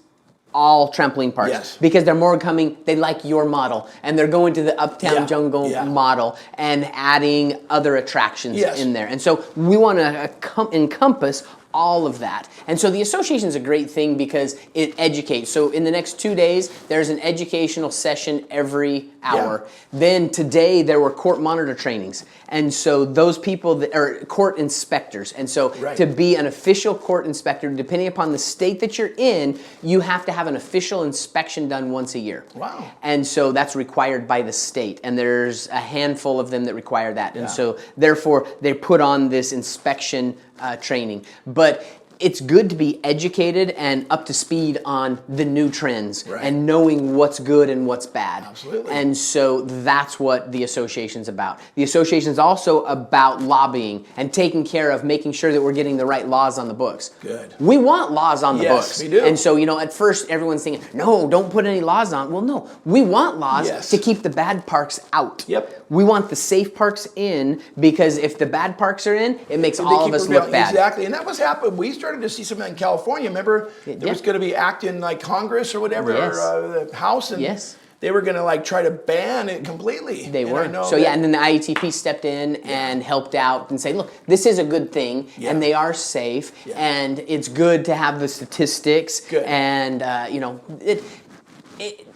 C: all trampoline parks, because they're more coming, they like your model, and they're going to the Uptown Jungle model and adding other attractions in there. And so we want to encompass all of that. And so the association is a great thing because it educates. So in the next 2 days, there's an educational session every hour. Then today there were court monitor trainings. And so those people that are court inspectors. And so to be an official court inspector, depending upon the state that you're in, you have to have an official inspection done once a year.
B: Wow.
C: And so that's required by the state. And there's a handful of them that require that. And so therefore they put on this inspection training. But it's good to be educated and up to speed on the new trends and knowing what's good and what's bad.
B: Absolutely.
C: And so that's what the association's about. The association's also about lobbying and taking care of making sure that we're getting the right laws on the books.
B: Good.
C: We want laws on the books.
B: Yes, we do.
C: And so, at first everyone's thinking, no, don't put any laws on. Well, no, we want laws to keep the bad parks out.
B: Yep.
C: We want the safe parks in, because if the bad parks are in, it makes all of us look bad.
B: Exactly, and that was happening. We started to see something in California. Remember, there was going to be an act in like Congress or whatever, or the House, and they were going to try to ban it completely.
C: They were. So and then the IAATP stepped in and helped out and say, look, this is a good thing, and they are safe, and it's good to have the statistics, and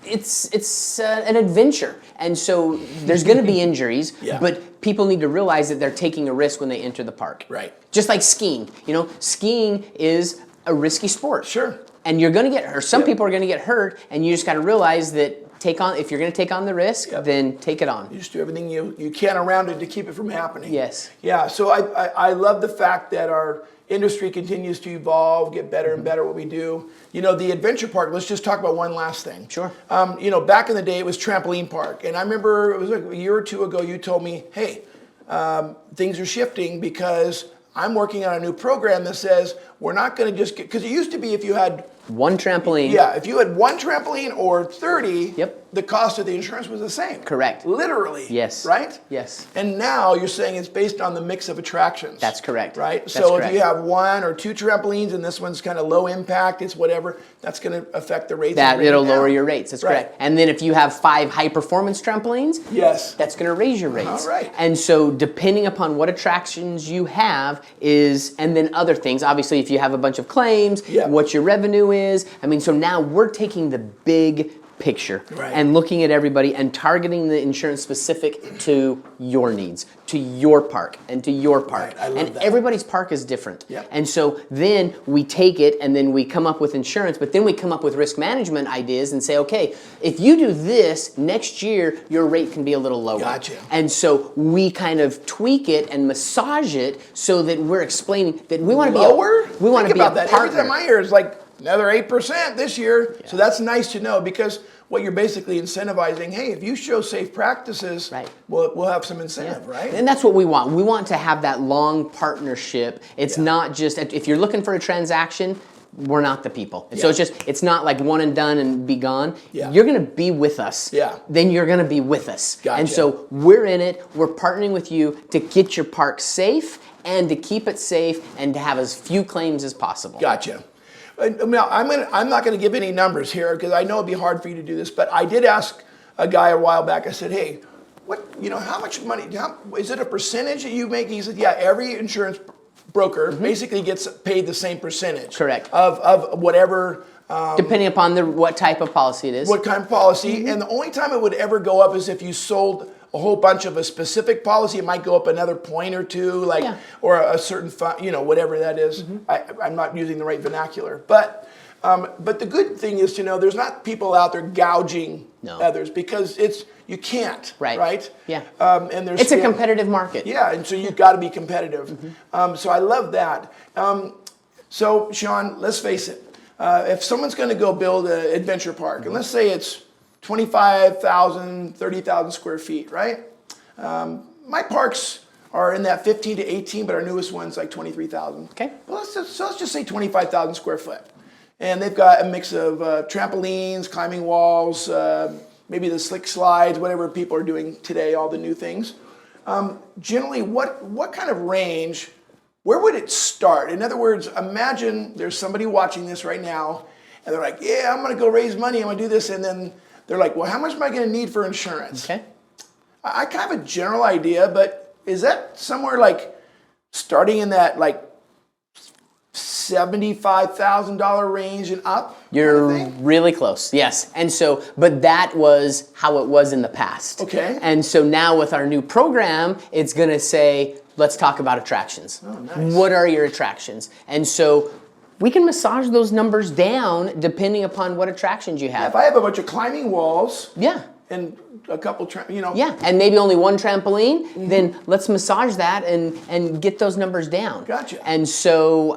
C: it's an adventure. And so there's going to be injuries, but people need to realize that they're taking a risk when they enter the park.
B: Right.
C: Just like skiing. Skiing is a risky sport.
B: Sure.
C: And you're going to get hurt. Some people are going to get hurt, and you just got to realize that if you're going to take on the risk, then take it on.
B: You just do everything you can around it to keep it from happening.
C: Yes.
B: Yeah, so I love the fact that our industry continues to evolve, get better and better at what we do. The adventure park, let's just talk about one last thing.
C: Sure.
B: Back in the day, it was Trampoline Park. And I remember it was like a year or two ago, you told me, hey, things are shifting because I'm working on a new program that says we're not going to just get, because it used to be if you had
C: one trampoline.
B: Yeah, if you had one trampoline or 30,
C: Yep.
B: the cost of the insurance was the same.
C: Correct.
B: Literally.
C: Yes.
B: Right?
C: Yes.
B: And now you're saying it's based on the mix of attractions.
C: That's correct.
B: Right?
C: That's
B: So
C: correct.
B: if you have one or two trampolines and this one's kind of low impact, it's whatever, that's going to affect the rates.
C: That
B: bring
C: it'll
B: it down.
C: lower your rates. That's
B: Right.
C: correct. And then if you have 5 high performance trampolines,
B: Yes.
C: that's going to raise your rates.
B: All right.
C: And so depending upon what attractions you have is, and then other things, obviously if you have a bunch of claims,
B: Yeah.
C: what your revenue is. I mean, so now we're taking the big picture
B: Right.
C: and looking at everybody and targeting the insurance specific to your needs, to your park and to your park.
B: Right. I love
C: and
B: that.
C: everybody's park is different.
B: Yep.
C: And so then we take it and then we come up with insurance, but then we come up with risk management ideas and say, okay, if you do this next year, your rate can be a little lower.
B: Gotcha.
C: And so we kind of tweak it and massage it so that we're explaining that we want to be
B: Lower?
C: we want to
B: Think
C: be a
B: about that.
C: partner.
B: Every time I hear it's like another 8% this year. So that's nice to know, because what you're basically incentivizing, hey, if you show safe practices,
C: Right.
B: we'll have some incentive, right?
C: And that's what we want. We want to have that long partnership. It's not just, if you're looking for a transaction, we're not the people. So it's not like one and done and be gone.
B: Yeah.
C: You're going to be with us.
B: Yeah.
C: Then you're going to be with us.
B: Gotcha.
C: And so we're in it. We're partnering with you to get your park safe and to keep it safe and to have as few claims as possible.
B: Gotcha. Now, I'm not going to give any numbers here because I know it'd be hard for you to do this, but I did ask a guy a while back. I said, hey, how much money, is it a percentage that you make? He said, yeah, every insurance broker basically gets paid the same percentage.
C: Correct.
B: Of whatever.
C: Depending upon what type of policy it is.
B: What kind of policy. And the only time it would ever go up is if you sold a whole bunch of a specific policy. It might go up another point or two, or a certain whatever that is. I'm not using the right vernacular, but the good thing is to know there's not people out there gouging others, because you can't, right?
C: Yeah.
B: And
C: it's a competitive market.
B: Yeah, and so you've got to be competitive. So I love that. So Shawn, let's face it. If someone's going to go build an adventure park, and let's say it's 25,000, 30,000 square feet, right? My parks are in that 15 to 18, but our newest one's like 23,000.
C: Okay.
B: Well, let's just say 25,000 square foot. And they've got a mix of trampolines, climbing walls, maybe the slick slides, whatever people are doing today, all the new things. Generally, what kind of range, where would it start? In other words, imagine there's somebody watching this right now, and they're like, yeah, I'm going to go raise money, I'm going to do this, and then they're like, well, how much am I going to need for insurance?
C: Okay.
B: I kind of have a general idea, but is that somewhere like starting in that like $75,000 range and up?
C: You're really close, yes. And so, but that was how it was in the past.
B: Okay.
C: And so now with our new program, it's going to say, let's talk about attractions.
B: Oh, nice.
C: What are your attractions? And so we can massage those numbers down depending upon what attractions you have.
B: If I have a bunch of climbing walls,
C: Yeah.
B: and a couple,
C: Yeah, and maybe only one trampoline, then let's massage that and get those numbers down.
B: Gotcha.
C: And so,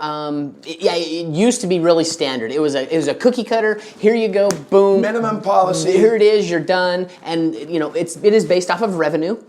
C: it used to be really standard. It was a cookie cutter. Here you go, boom.
B: minimum policy.
C: Here it is, you're done. And it is based off of revenue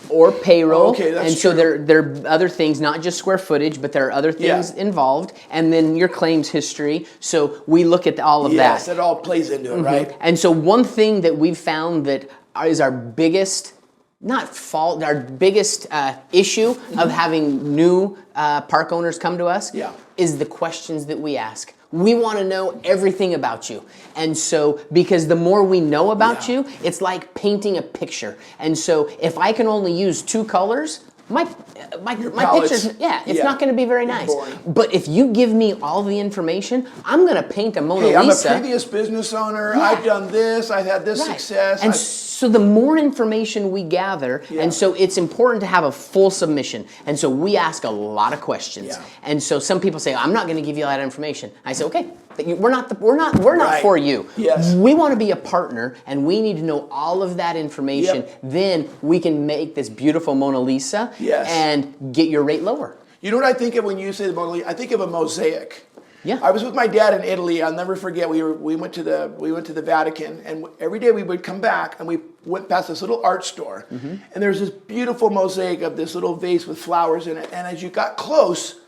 C: or payroll.
B: Okay, that's
C: and so
B: true.
C: there are other things, not just square footage, but there are other things involved. And then your claims history. So we look at all of that.
B: Yes, it all plays into it, right?
C: And so one thing that we've found that is our biggest, not fault, our biggest issue of having new park owners come to us is the questions that we ask. We want to know everything about you. And so, because the more we know about you, it's like painting a picture. And so, if I can only use 2 colors, my picture's, it's not going to be very nice.
B: boring.
C: But if you give me all the information, I'm going to paint a Mona
B: Hey, I'm a
C: Lisa.
B: previous business owner. I've done this. I've had this success.
C: And so the more information we gather, and so it's important to have a full submission. And so we ask a lot of questions.
B: Yeah.
C: And so some people say, I'm not going to give you all that information. I say, okay, we're not for you.
B: Yes.
C: We want to be a partner, and we need to know all of that information. Then we can make this beautiful Mona Lisa and get your rate lower.
B: You know what I think of when you say the Mona Lisa? I think of a mosaic.
C: Yeah.
B: I was with my dad in Italy. I'll never forget. We went to the Vatican, and every day we would come back, and we went past this little art store, and there's this beautiful mosaic of this little vase with flowers in it. And as you got close,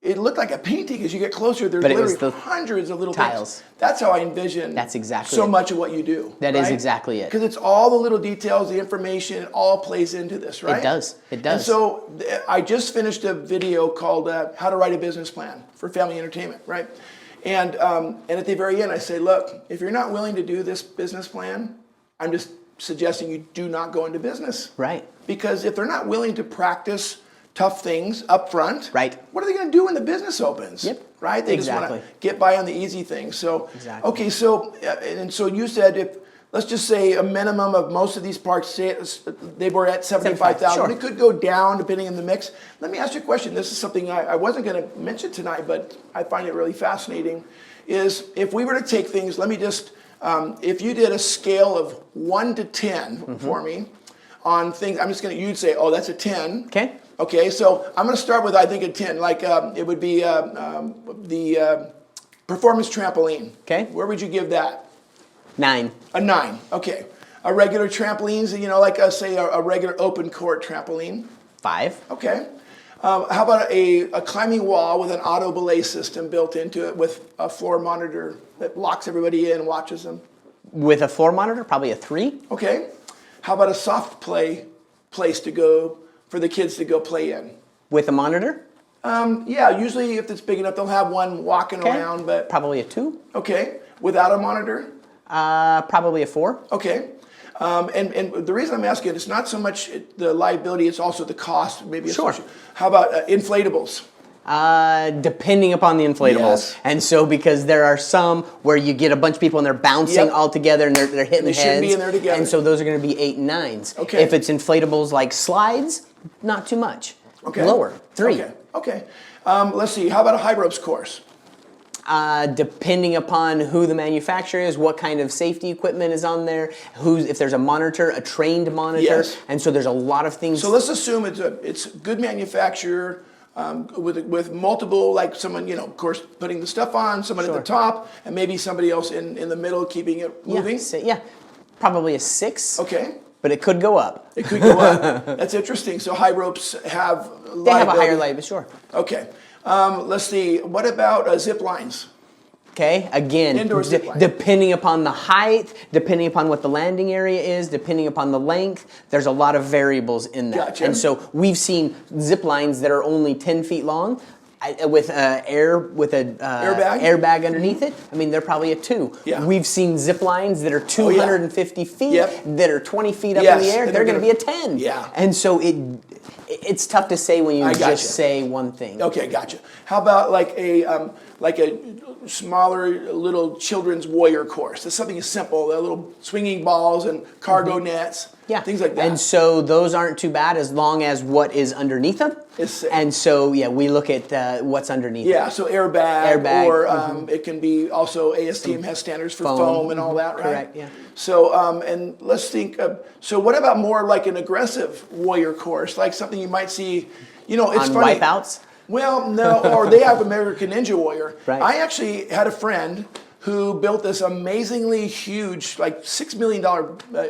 B: it looked like a painting. As you get closer, there's
C: But it was
B: literally
C: the
B: hundreds of little
C: tiles.
B: things. That's how I envision
C: That's exactly
B: so
C: it.
B: much of what you do.
C: That is exactly it.
B: Because it's all the little details, the information, it all plays into this, right?
C: It does. It does.
B: And so I just finished a video called How to Write a Business Plan for Family Entertainment, right? And at the very end, I say, look, if you're not willing to do this business plan, I'm just suggesting you do not go into business.
C: Right.
B: Because if they're not willing to practice tough things up front,
C: right,
B: what are they going to do when the business opens?
C: Yep.
B: Right? They just want to get by on the easy things. So,
C: exactly.
B: Okay, so, and so you said if, let's just say a minimum of most of these parks, say they were at 75,000.
C: Sure.
B: It could go down depending on the mix. Let me ask you a question. This is something I wasn't going to mention tonight, but I find it really fascinating, is if we were to take things, let me just, if you did a scale of 1 to 10 for me on things, I'm just going to, you'd say, oh, that's a 10.
C: Okay.
B: Okay, so I'm going to start with, I think, a 10. Like it would be the performance trampoline.
C: Okay.
B: Where would you give that?
C: 9.
B: A 9. Okay. A regular trampolines, like say a regular open court trampoline.
C: 5.
B: Okay. How about a climbing wall with an auto belay system built into it with a floor monitor that locks everybody in and watches them?
C: With a floor monitor, probably a 3.
B: Okay. How about a soft play place to go for the kids to go play in?
C: With a monitor?
B: Yeah, usually if it's big enough, they'll have one walking around, but...
C: Probably a 2.
B: Okay. Without a monitor?
C: Probably a 4.
B: Okay. And the reason I'm asking, it's not so much the liability, it's also the cost, maybe.
C: Sure.
B: How about inflatables?
C: Depending upon the inflatables.
B: Yes.
C: And so because there are some where you get a bunch of people and they're bouncing all together and they're hitting
B: They
C: heads.
B: shouldn't be in there together.
C: And so those are going to be 8 and 9s.
B: Okay.
C: If it's inflatables like slides, not too much.
B: Okay.
C: Lower, 3.
B: Okay. Let's see. How about a high ropes course?
C: Depending upon who the manufacturer is, what kind of safety equipment is on there, if there's a monitor, a trained monitor,
B: Yes.
C: and so there's a lot of things.
B: So let's assume it's a good manufacturer with multiple, like someone, of course, putting the stuff on, someone at the top, and maybe somebody else in the middle keeping it moving.
C: Yeah, probably a 6.
B: Okay.
C: But it could go up.
B: It could go up. That's interesting. So high ropes have liability.
C: They have a higher liability, sure.
B: Okay. Let's see. What about zip lines?
C: Okay, again,
B: Indoor zip line.
C: depending upon the height, depending upon what the landing area is, depending upon the length, there's a lot of variables in that.
B: Gotcha.
C: And so we've seen zip lines that are only 10 feet long with an airbag underneath it. I mean, they're probably a 2.
B: Yeah.
C: We've seen zip lines that are 250 feet,
B: Yep.
C: that are 20 feet up
B: Yes,
C: in the air.
B: and
C: They're going to be a 10.
B: Yeah.
C: And so it's tough to say when you
B: gotcha.
C: just say one thing.
B: Okay, gotcha. How about like a smaller little children's warrior course? That's something simple, little swinging balls and cargo nets, things like that.
C: And so those aren't too bad as long as what is underneath them.
B: Is safe.
C: And so, we look at what's underneath
B: Yeah,
C: it.
B: so airbag, or it can be also ASTM has standards for foam and all that, right?
C: Correct, yeah.
B: So, and let's think, so what about more like an aggressive warrior course, like something you might see, it's
C: On
B: funny.
C: wipeouts?
B: Well, no, or they have American Ninja Warrior.
C: Right.
B: I actually had a friend who built this amazingly huge, like $6 million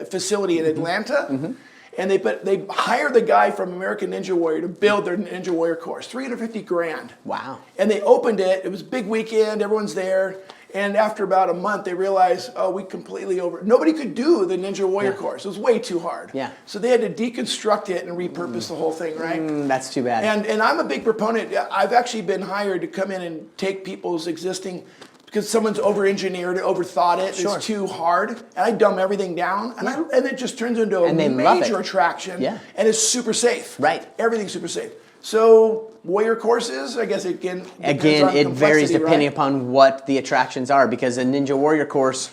B: facility in Atlanta. And they hired the guy from American Ninja Warrior to build their Ninja Warrior course, $350,000.
C: Wow.
B: And they opened it. It was a big weekend. Everyone's there. And after about a month, they realized, we completely nobody could do the Ninja Warrior course. It was way too hard.
C: Yeah.
B: So they had to deconstruct it and repurpose the whole thing, right?
C: That's too bad.
B: And I'm a big proponent. I've actually been hired to come in and take people's existing, because someone's over-engineered it, overthought it,
C: Sure.
B: it's too hard, and I dumb everything down, and it just turns into a
C: And they love
B: major
C: it.
B: attraction,
C: Yeah.
B: and it's super safe.
C: Right.
B: Everything's super safe. So warrior courses, I guess it depends
C: Again,
B: on
C: it varies
B: complexity,
C: depending
B: right?
C: upon what the attractions are, because a Ninja Warrior course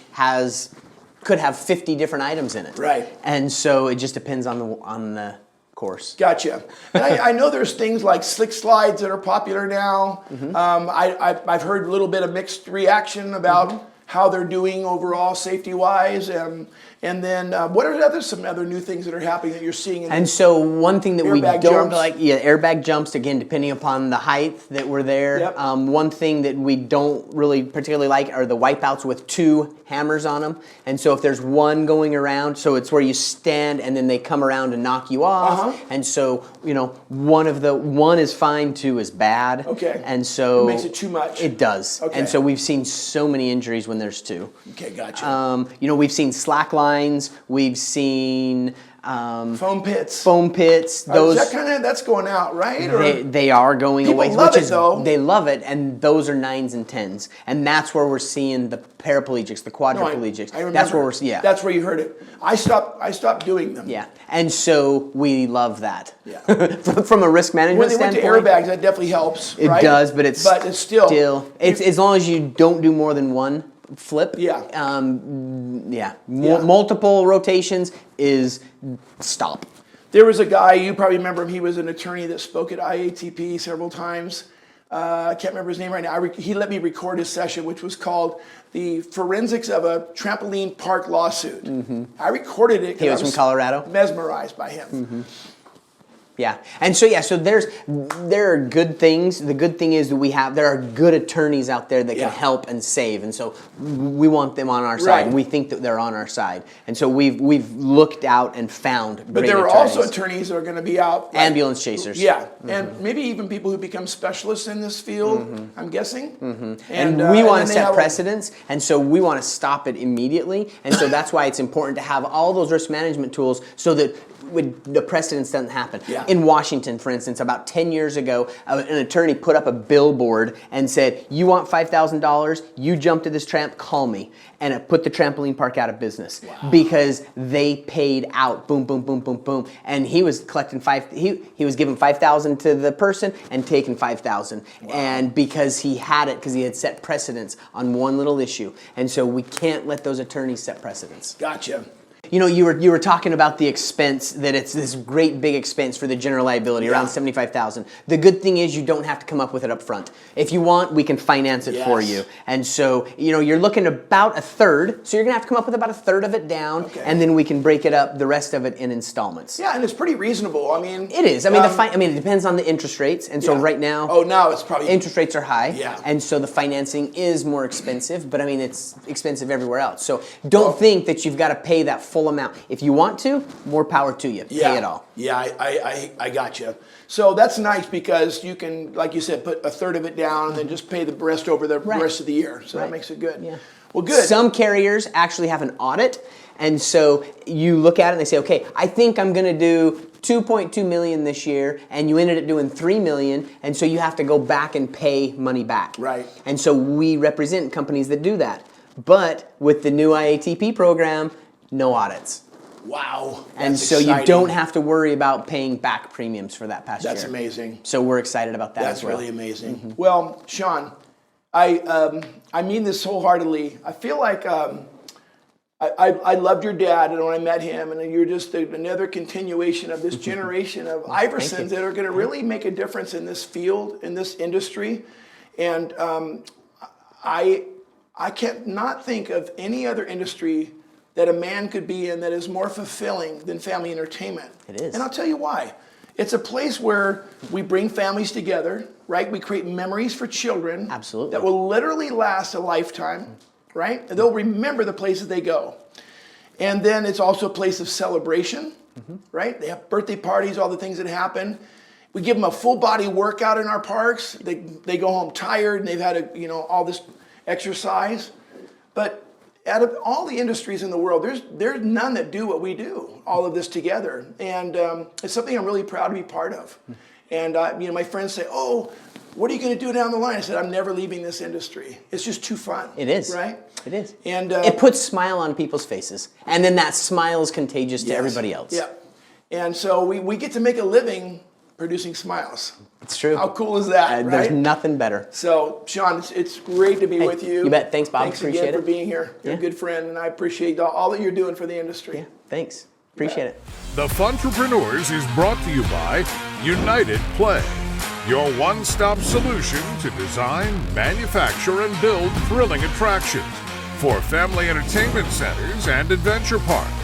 C: could have 50 different items in it.
B: Right.
C: And so it just depends on the course.
B: Gotcha. And I know there's things like slick slides that are popular now. I've heard a little bit of mixed reaction about how they're doing overall safety-wise. And And then what are some other new things that are happening that you're seeing?
C: And so one thing that we
B: Airbag
C: don't
B: jumps.
C: like, airbag jumps, again, depending upon the height that we're there.
B: Yep.
C: One thing that we don't really particularly like are the wipeouts with 2 hammers on them. And so if there's one going around, so it's where you stand and then they come around and knock you off. And so, one is fine, 2 is bad.
B: Okay.
C: And so
B: It makes it too much.
C: It does.
B: Okay.
C: And so we've seen so many injuries when there's 2.
B: Okay, gotcha.
C: We've seen slack lines, we've seen
B: Foam pits.
C: Those
B: That's going out, right? Or
C: they are going
B: people
C: away.
B: love it, though.
C: They love it, and those are 9s and 10s, and that's where we're seeing the paraplegics, the quadriplegics.
B: I remember.
C: That's where
B: That's where you heard it. I stopped doing them.
C: Yeah, and so we love that.
B: Yeah.
C: From a risk management
B: When they went to
C: standpoint,
B: airbags, that definitely helps.
C: it
B: right?
C: does, but it's
B: still
C: it's as long as you don't do more than one flip.
B: Yeah.
C: Multiple rotations is stop.
B: There was a guy, you probably remember him, he was an attorney that spoke at IAATP several times. I can't remember his name right now. He let me record his session, which was called The Forensics of a Trampoline Park Lawsuit. I recorded it.
C: He was from Colorado?
B: Mesmerized by him.
C: Yeah, and so there are good things. The good thing is that there are good attorneys out there that can help and save, and so we want them on our side.
B: Right.
C: We think that they're on our side, and so we've looked out and found great
B: But there are
C: attorneys.
B: also attorneys that are going to be out.
C: Ambulance chasers.
B: Yeah, and maybe even people who become specialists in this field, I'm guessing.
C: And we want to set precedents, and so we want to stop it immediately, and so that's why it's important to have all those risk management tools so that the precedence doesn't happen.
B: Yeah.
C: In Washington, for instance, about 10 years ago, an attorney put up a billboard and said, "You want $5,000? You jump to this tramp, call me." And it put the trampoline park out of business because they paid out, boom, boom, boom, boom, boom. And he was collecting he was giving $5,000 to the person and taking $5,000. And because he had set precedents on one little issue. And so we can't let those attorneys set precedents.
B: Gotcha.
C: You were talking about the expense, that it's this great big expense for the general liability, around $75,000. The good thing is you don't have to come up with it up front. If you want, we can finance it for you. And so, you're looking about a third. So you're going to have to come up with about a third of it down, and then we can break it up, the rest of it in installments.
B: Yeah, and it's pretty reasonable. I mean,
C: it is. I mean, it depends on the interest rates. And so right now,
B: now it's probably
C: interest rates are high.
B: Yeah.
C: And so the financing is more expensive, but I mean, it's expensive everywhere else. So don't think that you've got to pay that full amount. If you want to, more power to you. Pay it all.
B: Yeah, I got you. So that's nice because you can, like you said, put a third of it down and then just pay the rest over the rest of the year. So that makes it good.
C: Yeah.
B: Well, good.
C: Some carriers actually have an audit, and so you look at it and they say, okay, I think I'm going to do $2.2 million this year, and you ended up doing $3 million, and so you have to go back and pay money back.
B: Right.
C: And so we represent companies that do that. But with the new IATP program, no audits.
B: Wow.
C: And so exciting. You don't have to worry about paying back premiums for that past year.
B: That's amazing.
C: So we're excited about that as well.
B: That's really amazing. Well, Shawn, I mean this wholeheartedly. I feel like I loved your dad and when I met him, and you're just another continuation of this generation of Iversons that are going to really make a difference in this field, in this industry. And I can't not think of any other industry that a man could be in that is more fulfilling than family entertainment.
C: It is.
B: And I'll tell you why. It's a place where we bring families together, right? We create memories for children.
C: Absolutely.
B: That will literally last a lifetime, right? And they'll remember the places they go. And then it's also a place of celebration, right? They have birthday parties, all the things that happen. We give them a full body workout in our parks. They go home tired and they've had all this exercise. But out of all the industries in the world, there's none that do what we do, all of this together. And it's something I'm really proud to be part of. And my friends say, "Oh, what are you going to do down the line?" I said, "I'm never leaving this industry. It's just too fun."
C: It is.
B: Right?
C: It is.
B: And
C: it puts smile on people's faces. And then that smile is contagious to everybody else.
B: Yeah. And so we get to make a living producing smiles.
C: It's true.
B: How cool is that, right?
C: There's nothing better.
B: So, Shawn, it's great to be with you.
C: You bet. Thanks, Bob.
B: Thanks
C: appreciate
B: again
C: it.
B: for being here. You're a good friend, and I appreciate all that you're doing for the industry.
C: Yeah, thanks. Appreciate it.
A: The Funtrepreneurs is brought to you by United Play, your one-stop solution to design, manufacture, and build thrilling attractions. for family entertainment centers and adventure parks.